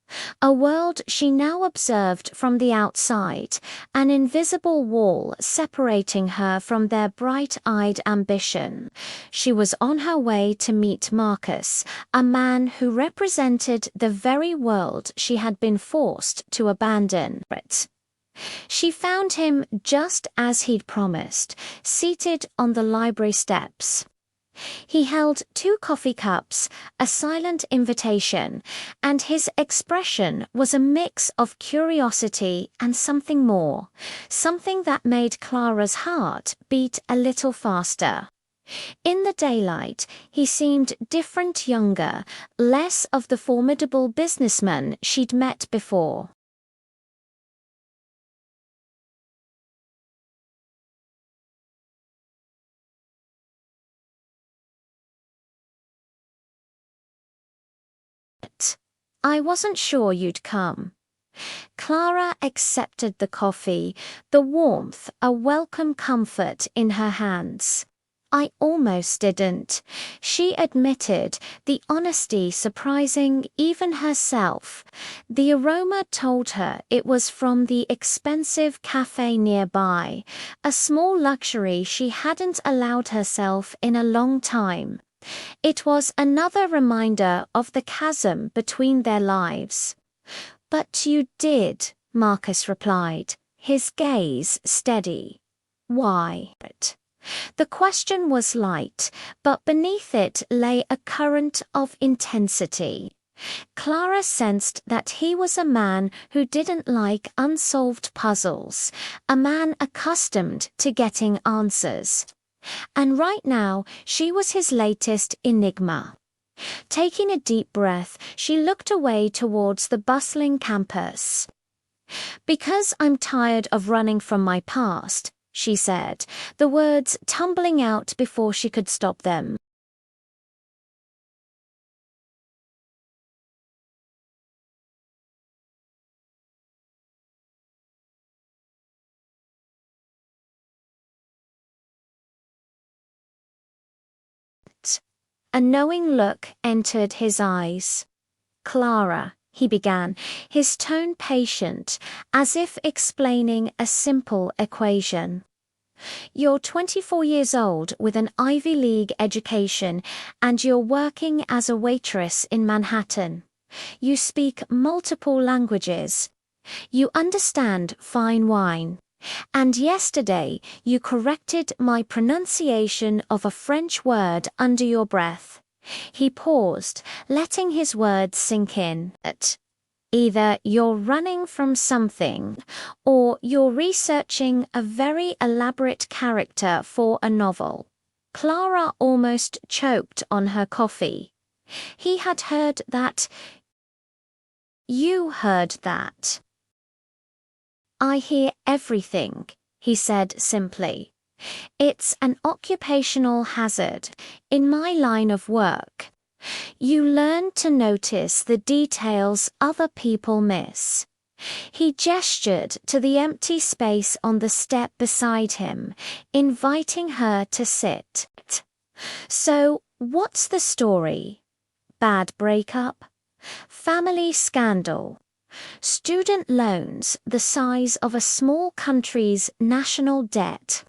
a world she now observed from the outside, an invisible wall separating her from their bright-eyed ambition. She was on her way to meet Marcus, a man who represented the very world she had been forced to abandon. She found him just as he'd promised, seated on the library steps. He held 2 coffee cups, a silent invitation, and his expression was a mix of curiosity and something more, something that made Clara's heart beat a little faster. In the daylight, he seemed different, younger, less of the formidable businessman she'd met before. I wasn't sure you'd come. Clara accepted the coffee, the warmth a welcome comfort in her hands. I almost didn't, she admitted, the honesty surprising even herself. The aroma told her it was from the expensive cafe nearby, a small luxury she hadn't allowed herself in a long time. It was another reminder of the chasm between their lives. But you did, Marcus replied, his gaze steady. Why? The question was light, but beneath it lay a current of intensity. Clara sensed that he was a man who didn't like unsolved puzzles, a man accustomed to getting answers. And right now, she was his latest enigma. Taking a deep breath, she looked away towards the bustling campus. Because I'm tired of running from my past, she said, the words tumbling out before she could stop them. A knowing look entered his eyes. Clara, he began, his tone patient, as if explaining a simple equation. You're 24 years old with an Ivy League education, and you're working as a waitress in Manhattan. You speak multiple languages. You understand fine wine. And yesterday you corrected my pronunciation of a French word under your breath. He paused, letting his words sink in. Either you're running from something, or you're researching a very elaborate character for a novel. Clara almost choked on her coffee. He had heard that. You heard that. I hear everything, he said simply. It's an occupational hazard in my line of work. You learn to notice the details other people miss. He gestured to the empty space on the step beside him, inviting her to sit. So, what's the story? Bad breakup? Family scandal? Student loans the size of a small country's national debt?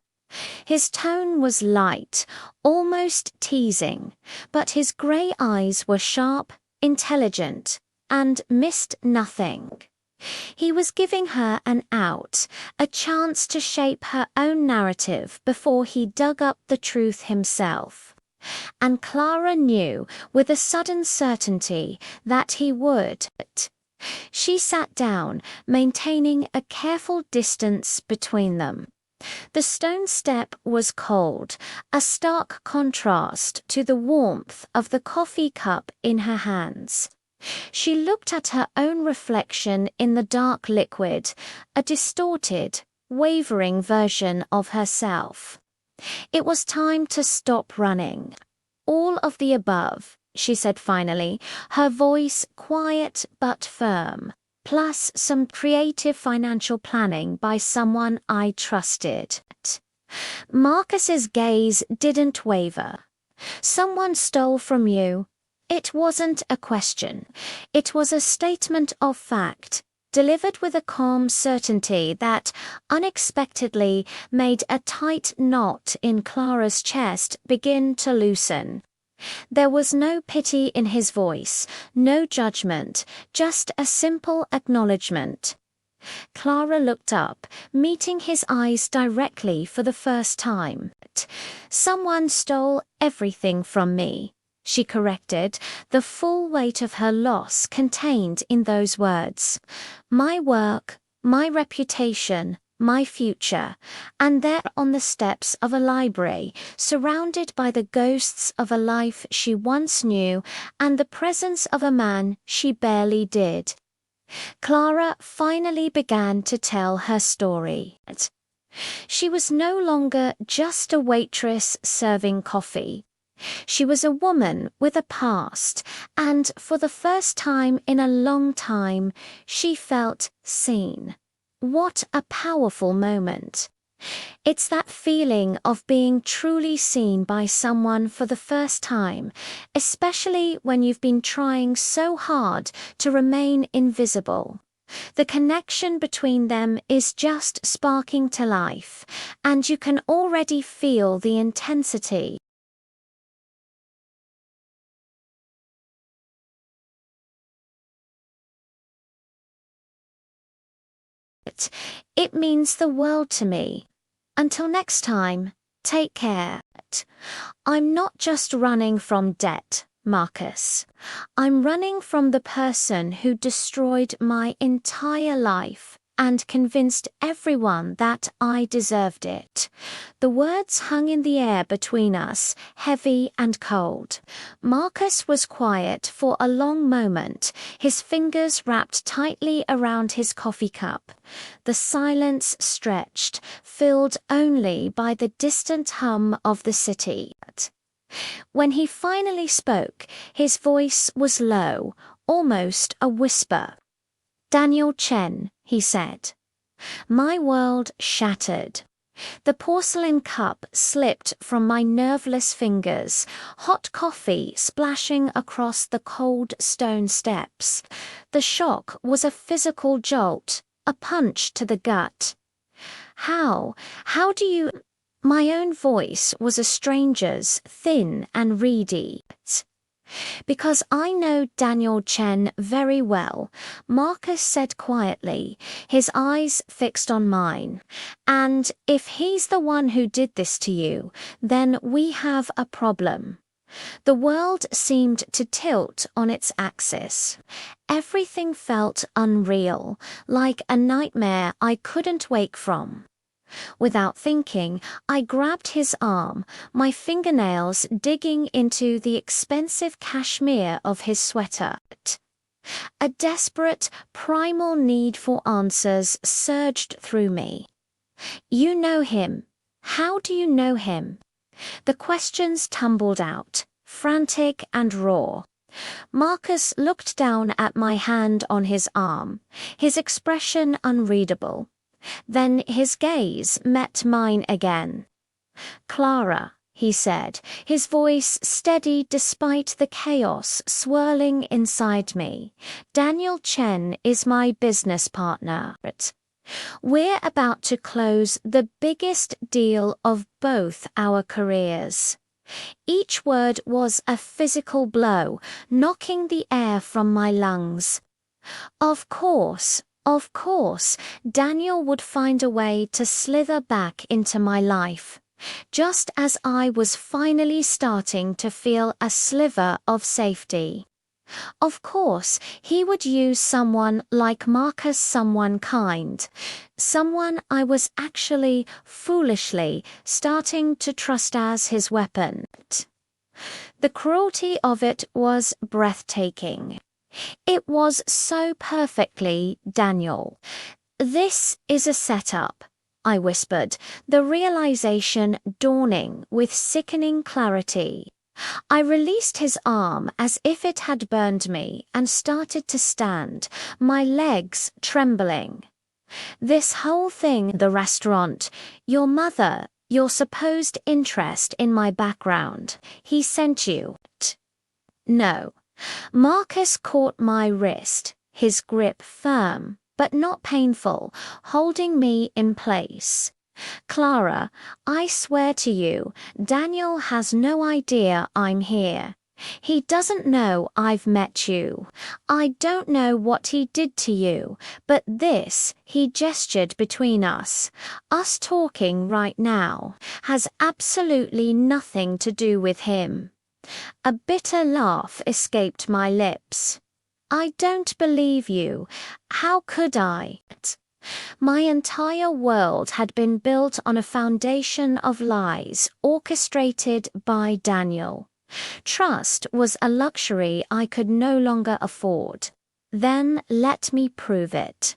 His tone was light, almost teasing, but his grey eyes were sharp, intelligent, and missed nothing. He was giving her an out, a chance to shape her own narrative before he dug up the truth himself. And Clara knew with a sudden certainty that he would. She sat down, maintaining a careful distance between them. The stone step was cold, a stark contrast to the warmth of the coffee cup in her hands. She looked at her own reflection in the dark liquid, a distorted, wavering version of herself. It was time to stop running. All of the above, she said finally, her voice quiet but firm, plus some creative financial planning by someone I trusted. Marcus's gaze didn't waver. Someone stole from you, It wasn't a question. It was a statement of fact, delivered with a calm certainty that, unexpectedly, made a tight knot in Clara's chest begin to loosen. There was no pity in his voice, no judgment, just a simple acknowledgement. Clara looked up, meeting his eyes directly for the first time. "Someone stole everything from me," she corrected, the full weight of her loss contained in those words. "My work, my reputation, my future," and there on the steps of a library, surrounded by the ghosts of a life she once knew and the presence of a man she barely did. Clara finally began to tell her story. She was no longer just a waitress serving coffee. She was a woman with a past, and for the first time in a long time, she felt seen. What a powerful moment. It's that feeling of being truly seen by someone for the first time, especially when you've been trying so hard to remain invisible. The connection between them is just sparking to life, and you can already feel the intensity. It means the world to me. Until next time, take care. I'm not just running from debt, Marcus. I'm running from the person who destroyed my entire life and convinced everyone that I deserved it. The words hung in the air between us, heavy and cold. Marcus was quiet for a long moment, his fingers wrapped tightly around his coffee cup. The silence stretched, filled only by the distant hum of the city. When he finally spoke, his voice was low, almost a whisper. "Daniel Chen," he said. My world shattered. The porcelain cup slipped from my nerveless fingers, hot coffee splashing across the cold stone steps. The shock was a physical jolt, a punch to the gut. How do you... My own voice was a stranger's, thin and reedy. "Because I know Daniel Chen very well," Marcus said quietly, his eyes fixed on mine. "And if he's the one who did this to you, then we have a problem." The world seemed to tilt on its axis. Everything felt unreal, like a nightmare I couldn't wake from. Without thinking, I grabbed his arm, my fingernails digging into the expensive cashmere of his sweater. A desperate, primal need for answers surged through me. "You know him. How do you know him?" The questions tumbled out, frantic and raw. Marcus looked down at my hand on his arm, his expression unreadable. Then his gaze met mine again. "Clara," he said, his voice steady despite the chaos swirling inside me, "Daniel Chen is my business partner. We're about to close the biggest deal of both our careers." Each word was a physical blow, knocking the air from my lungs. Of course, Daniel would find a way to slither back into my life, just as I was finally starting to feel a sliver of safety. Of course, he would use someone like Marcus, someone kind, someone I was actually, foolishly, starting to trust as his weapon. The cruelty of it was breathtaking. It was so perfectly Daniel. "This is a setup," I whispered, the realization dawning with sickening clarity. I released his arm as if it had burned me and started to stand, my legs trembling. "This whole thing, the restaurant, your mother, your supposed interest in my background, he sent you." No. Marcus caught my wrist, his grip firm, but not painful, holding me in place. Clara, I swear to you, Daniel has no idea I'm here. He doesn't know I've met you. I don't know what he did to you, but this, he gestured between us talking right now, has absolutely nothing to do with him. A bitter laugh escaped my lips. I don't believe you. How could I? My entire world had been built on a foundation of lies orchestrated by Daniel. Trust was a luxury I could no longer afford. Then let me prove it.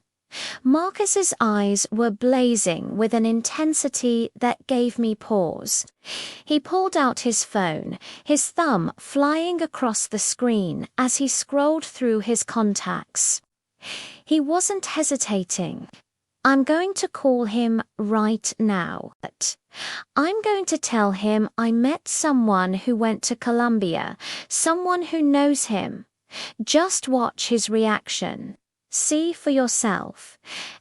Marcus's eyes were blazing with an intensity that gave me pause. He pulled out his phone, his thumb flying across the screen as he scrolled through his contacts. He wasn't hesitating. I'm going to call him right now. I'm going to tell him I met someone who went to Colombia, someone who knows him. Just watch his reaction. See for yourself.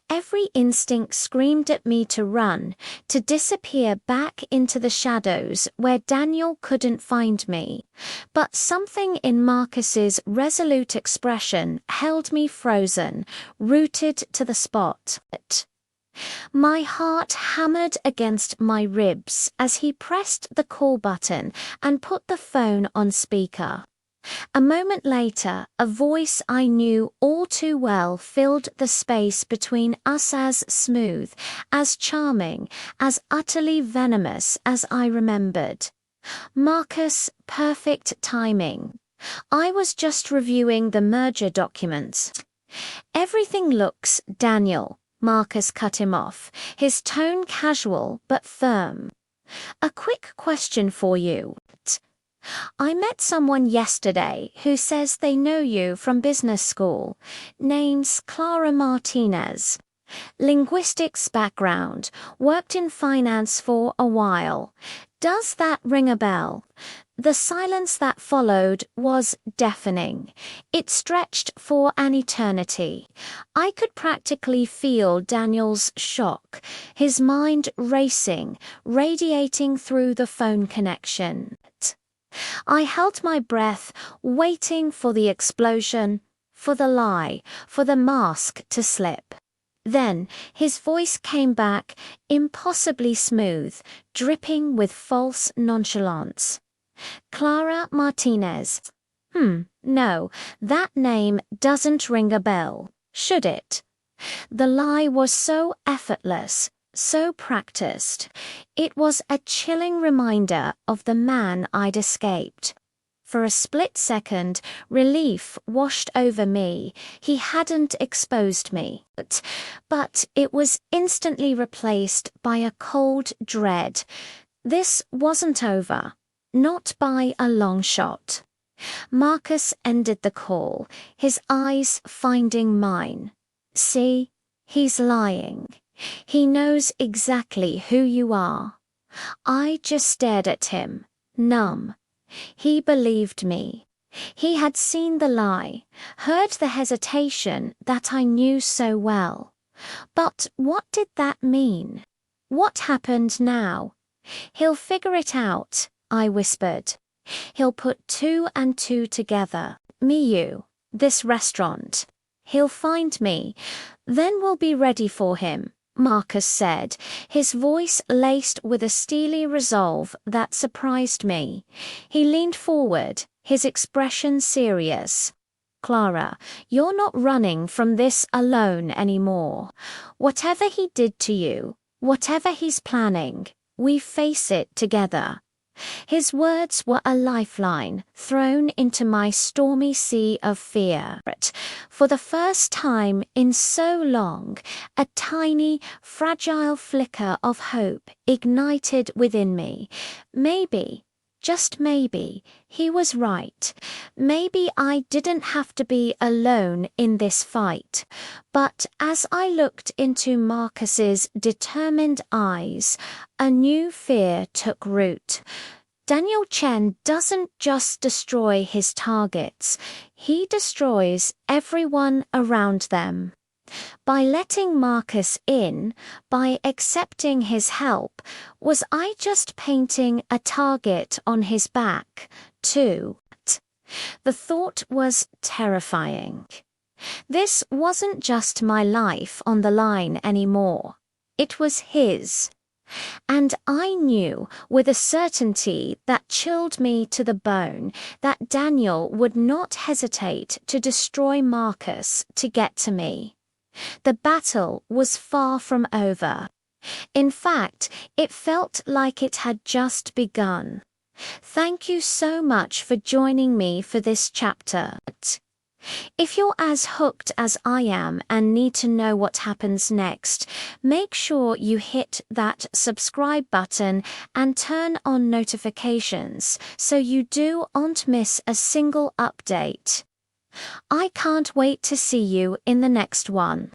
Every instinct screamed at me to run, to disappear back into the shadows where Daniel couldn't find me. But something in Marcus's resolute expression held me frozen, rooted to the spot. My heart hammered against my ribs as he pressed the call button and put the phone on speaker. A moment later, a voice I knew all too well filled the space between us, as smooth, as charming, as utterly venomous as I remembered. Marcus, perfect timing. I was just reviewing the merger documents. Everything looks, Daniel. Marcus cut him off, his tone casual but firm. A quick question for you. I met someone yesterday who says they know you from business school. Name's Clara Martinez. Linguistics background, worked in finance for a while. Does that ring a bell? The silence that followed was deafening. It stretched for an eternity. I could practically feel Daniel's shock, his mind racing, radiating through the phone connection. I held my breath, waiting for the explosion, for the lie, for the mask to slip. Then his voice came back, impossibly smooth, dripping with false nonchalance. Clara Martinez. No, that name doesn't ring a bell, should it? The lie was so effortless, so practiced. It was a chilling reminder of the man I'd escaped. For a split second, relief washed over me. He hadn't exposed me. But it was instantly replaced by a cold dread. This wasn't over. Not by a long shot. Marcus ended the call, his eyes finding mine. See, he's lying. He knows exactly who you are. I just stared at him, numb. He believed me. He had seen the lie, heard the hesitation that I knew so well. But what did that mean? What happened now? He'll figure it out, I whispered. He'll put two and two together. Me, you, this restaurant. He'll find me. Then we'll be ready for him, Marcus said, his voice laced with a steely resolve that surprised me. He leaned forward, his expression serious. Clara, you're not running from this alone anymore. Whatever he did to you, whatever he's planning, we face it together. His words were a lifeline thrown into my stormy sea of fear. For the first time in so long, a tiny, fragile flicker of hope ignited within me. Maybe, just maybe, he was right. Maybe I didn't have to be alone in this fight. But as I looked into Marcus's determined eyes, a new fear took root. Daniel Chen doesn't just destroy his targets, he destroys everyone around them. By letting Marcus in, by accepting his help, was I just painting a target on his back, too? The thought was terrifying. This wasn't just my life on the line anymore. It was his. And I knew with a certainty that chilled me to the bone that Daniel would not hesitate to destroy Marcus to get to me. The battle was far from over. In fact, it felt like it had just begun. Thank you so much for joining me for this chapter. If you're as hooked as I am and need to know what happens next, make sure you hit that subscribe button and turn on notifications so you don't miss a single update. I can't wait to see you in the next one.